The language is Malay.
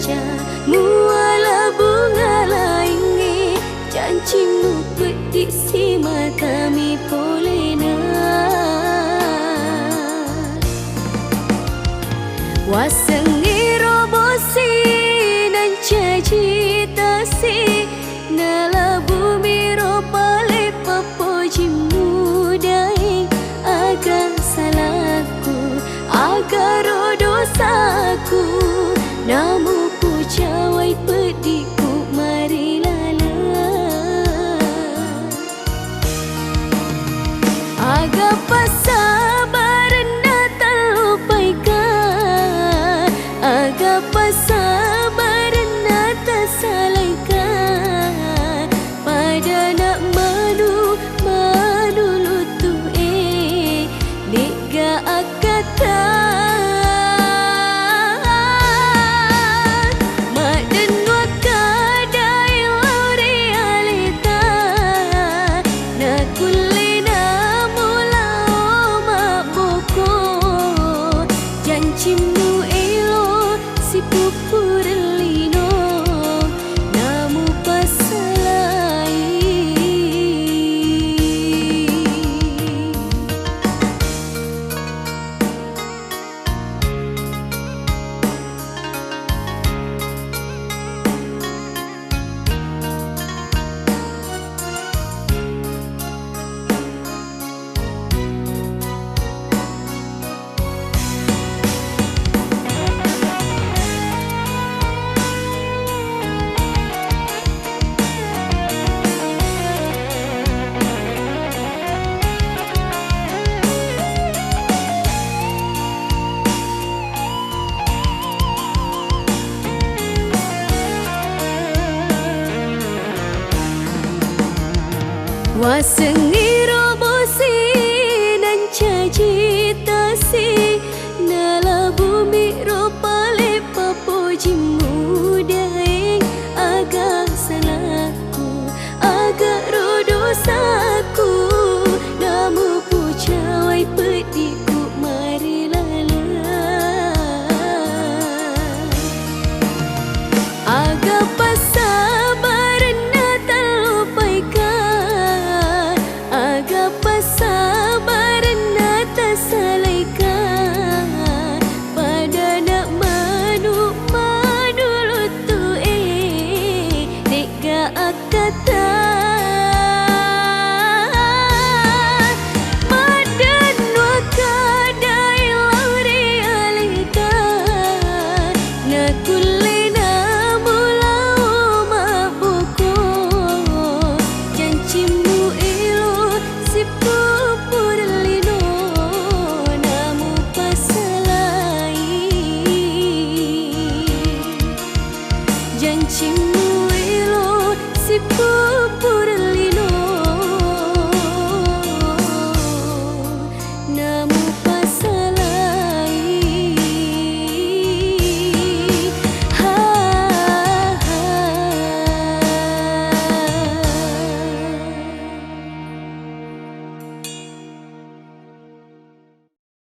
saja muala bunga lainnya janjimu pedik si mata mi polena wasengi robosi nan caji tasi nala bumi ropale papoji mudai agar salahku agar dosaku namu ku jawai pedikku mari lala agar pasabar tak lupaikan agar pasabar tak salahkan pada nak malu malu lutu nega akatan Cimu elo si pupur lino namu pasalai wasengi robosi nan caji tasi nala bumi ropale papoji